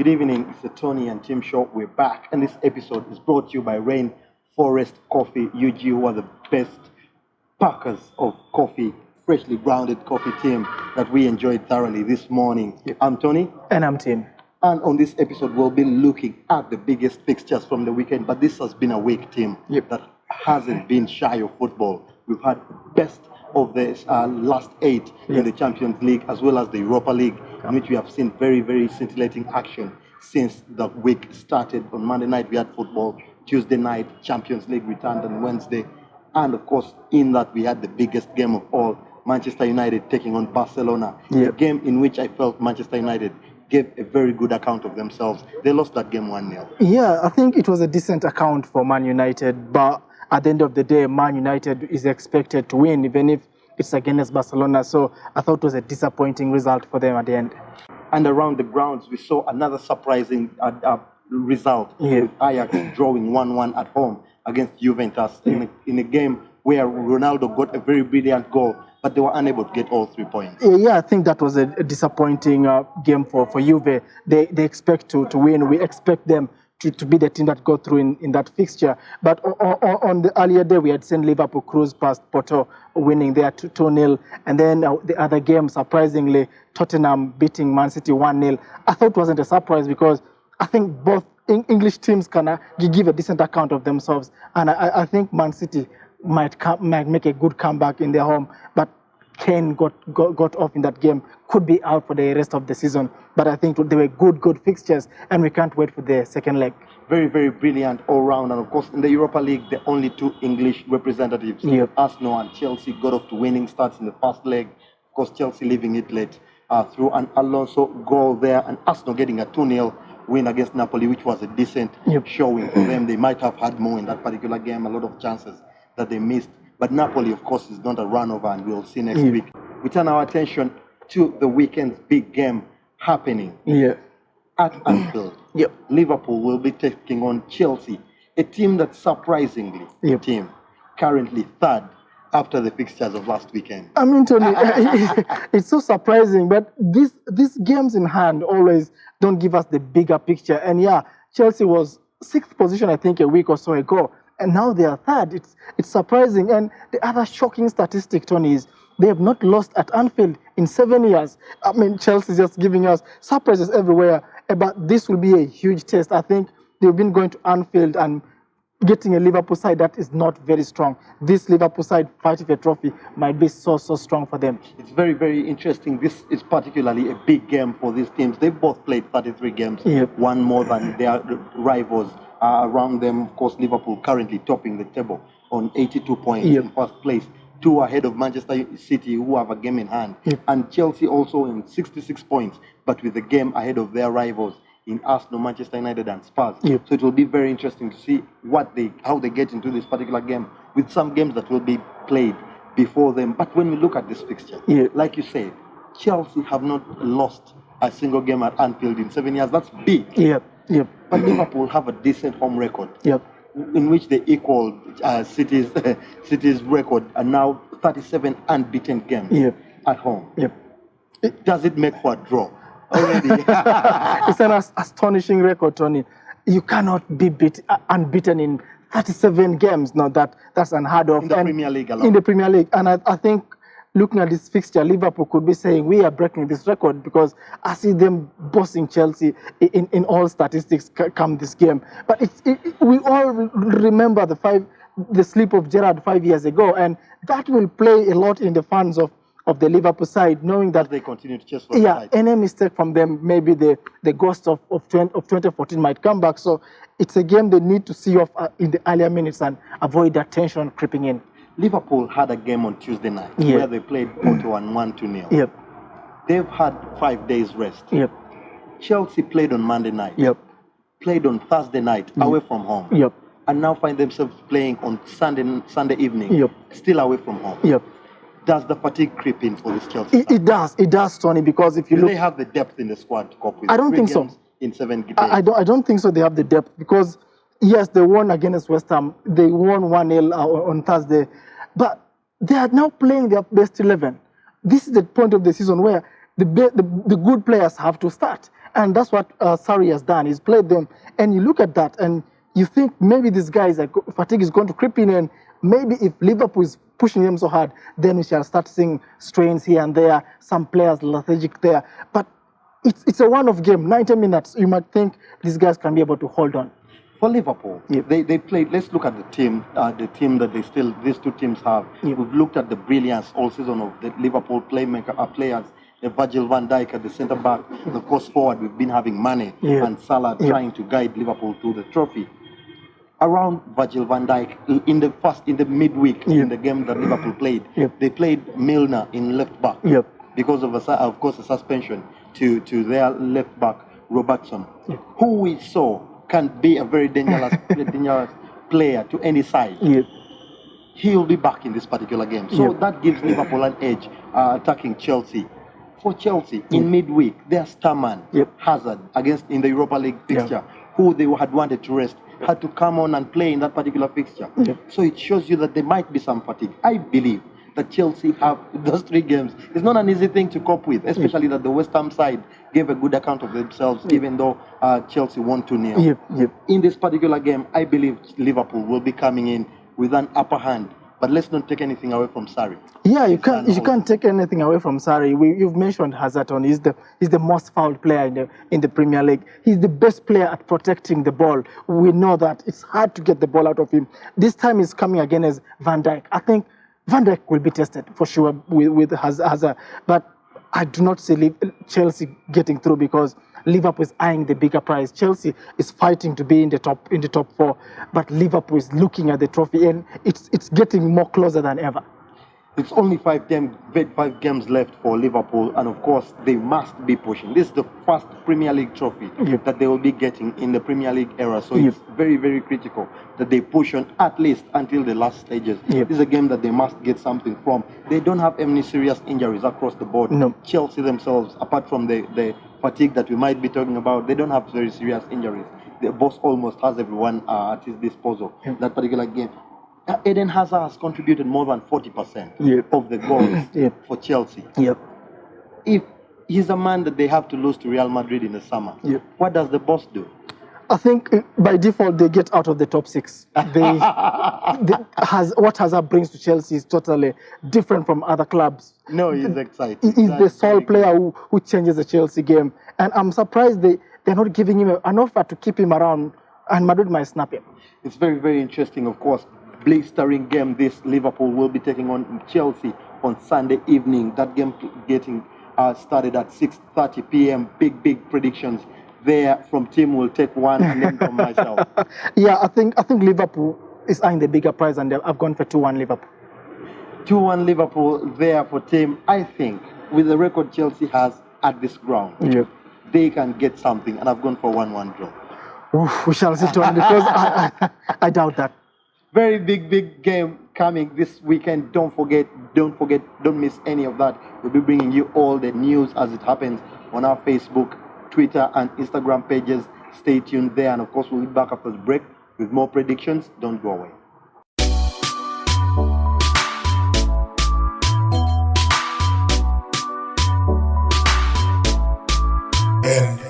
Good evening, it's the Tony and Tim show. We're back, and this episode is brought to you by Rainforest Coffee UG, who are the best packers of coffee, freshly grounded coffee, team that we enjoyed thoroughly this morning. Yep. I'm Tony. And I'm Tim. And on this episode, we'll be looking at the biggest fixtures from the weekend. But this has been a week, Tim, that hasn't been shy of football. We've had best of the last 8 in the Champions League, as well as the Europa League, in which we have seen very, very scintillating action since the week started. On Monday night, we had football. Tuesday night, Champions League returned on Wednesday. And, of course, in that, we had the biggest game of all, Manchester United taking on Barcelona. A game in which I felt Manchester United gave a very good account of themselves. They lost that game 1-0. Yeah, I think it was a decent account for Man United, but at the end of the day, Man United is expected to win, even if it's against Barcelona. So I thought it was a disappointing result for them at the end. And around the grounds, we saw another surprising result, with Ajax drawing 1-1 at home against Juventus in a game where Ronaldo got a very brilliant goal, but they were unable to get all 3 points. Yeah, I think that was a disappointing game for Juve. They expect to win. We expect them to be the team that go through in that fixture. But on the earlier day, we had seen Liverpool cruise past Porto, winning there 2-0. And then the other game, surprisingly, Tottenham beating Man City 1-0. I thought it wasn't a surprise because I think both English teams can give a decent account of themselves. And I think Man City might make a good comeback in their home. But Kane got off in that game, could be out for the rest of the season. But I think they were good fixtures, and we can't wait for the second leg. Very, very brilliant all round. And of course, in the Europa League, the only 2 English representatives, Arsenal and Chelsea, got off to winning starts in the first leg. Of course, Chelsea leaving it late through an Alonso goal there, and Arsenal getting a 2-0 win against Napoli, which was a decent showing for them. They might have had more in that particular game, a lot of chances that they missed. But Napoli, of course, is not a runover, and we'll see next week. We turn our attention to the weekend's big game happening at Anfield. Liverpool will be taking on Chelsea, a team that surprisingly, team currently third after the fixtures of last weekend. I mean, Tony, it's so surprising, but these games in hand always don't give us the bigger picture. And Chelsea was 6th position, I think, a week or so ago. And now they are third. It's surprising. And the other shocking statistic, Tony, is they have not lost at Anfield in 7 years. I mean, Chelsea is just giving us surprises everywhere. But this will be a huge test. I think they've been going to Anfield and getting a Liverpool side that is not very strong. This Liverpool side fighting for a trophy might be so strong for them. It's very, very interesting. This is particularly a big game for these teams. They've both played 33 games, one more than their rivals. Around them, of course, Liverpool currently topping the table on 82 points in first place, 2 ahead of Manchester City, who have a game in hand, and Chelsea also in 66 points, but with a game ahead of their rivals in Arsenal, Manchester United, and Spurs. So it will be very interesting to see how they get into this particular game, with some games that will be played before them. But when we look at this fixture, like you said, Chelsea have not lost a single game at Anfield in 7 years. That's big. But Liverpool have a decent home record, in which they equaled City's record, and now 37 unbeaten games at home. Does it make for a draw already? It's an astonishing record, Tony. You cannot be unbeaten in 37 games. No, that's unheard of. In the Premier League alone. In the Premier League. And I think, looking at this fixture, Liverpool could be saying we are breaking this record, because I see them bossing Chelsea in all statistics come this game. But we all remember the slip of Gerrard 5 years ago, and that will play a lot in the fans of the Liverpool side, knowing that they continue to chase for the side. Any mistake from them, maybe the ghost of 2014 might come back. So it's a game they need to see off in the earlier minutes and avoid that tension creeping in. Liverpool had a game on Tuesday night where they played Porto and won 2-0. They've had 5 days rest. Chelsea played on Monday night. Played on Thursday night away from home. And now find themselves playing on Sunday evening, still away from home. Does the fatigue creep in for this Chelsea? It does, Tony, because if you look... they have the depth in the squad to cope with? I don't think so. In 7 games? I don't think so they have the depth, because yes, they won against West Ham. They won 1-0 on Thursday. But they are now playing their best 11. This is the point of the season where the good players have to start. And that's what Sarri has done. He's played them, and you look at that, and you think maybe these guys, fatigue is going to creep in, and maybe if Liverpool is pushing them so hard, then we shall start seeing strains here and there, some players lethargic there. But it's a one-off game, 90 minutes. You might think these guys can be able to hold on. For Liverpool, they played. Let's look at the team that these two teams have. We've looked at the brilliance all season of the Liverpool players. The Virgil van Dijk at the centre back, and of course forward we've been having Mane and Salah trying to guide Liverpool to the trophy. Around Virgil van Dijk in the midweek in the game that Liverpool played, they played Milner in left back because of a suspension to their left back Robertson, who we saw can be a very dangerous player to any side. He'll be back in this particular game, so that gives Liverpool an edge attacking Chelsea. For Chelsea, in midweek, their star man, Hazard, in the Europa League fixture, who they had wanted to rest, had to come on and play in that particular fixture. So it shows you that there might be some fatigue. I believe that Chelsea have those 3 games. It's not an easy thing to cope with, especially that the West Ham side gave a good account of themselves, even though Chelsea won 2-0. In this particular game, I believe Liverpool will be coming in with an upper hand. But let's not take anything away from Sarri. Yeah, you can't take anything away from Sarri. You've mentioned Hazard. He's the most fouled player in the Premier League. He's the best player at protecting the ball. We know that it's hard to get the ball out of him. This time he's coming again as Van Dijk. I think Van Dijk will be tested for sure with Hazard. But I do not see Chelsea getting through because Liverpool is eyeing the bigger prize. Chelsea is fighting to be in the top 4, but Liverpool is looking at the trophy, and it's getting more closer than ever. It's only 5 games left for Liverpool, and of course they must be pushing. This is the first Premier League trophy that they will be getting in the Premier League era, so it's very, very critical that they push on at least until the last stages. This is a game that they must get something from. They don't have any serious injuries across the board. Chelsea themselves, apart from the fatigue that we might be talking about, they don't have very serious injuries. The boss almost has everyone at his disposal. That particular game, Eden Hazard has contributed more than 40% of the goals for Chelsea. If he's a man that they have to lose to Real Madrid in the summer, what does the boss do? I think by default they get out of the top 6. What Hazard brings to Chelsea is totally different from other clubs. No, he's exciting. He's the sole player who changes the Chelsea game. And I'm surprised they're not giving him an offer to keep him around, and Madrid might snap him. It's very, very interesting, of course. Blistering game this. Liverpool will be taking on Chelsea on Sunday evening. That game getting started at 6:30 p.m. Big predictions there from Tim will take 1 and then from myself. I think Liverpool is eyeing the bigger prize, and I've gone for 2-1 Liverpool. 2-1 Liverpool there for Tim. I think with the record Chelsea has at this ground, they can get something, and I've gone for 1-1 draw. Oof, we shall see, Tony, because I doubt that. Very big game coming this weekend. Don't miss any of that. We'll be bringing you all the news as it happens on our Facebook, Twitter, and Instagram pages. Stay tuned there, and of course we'll be back after the break with more predictions. Don't go away. And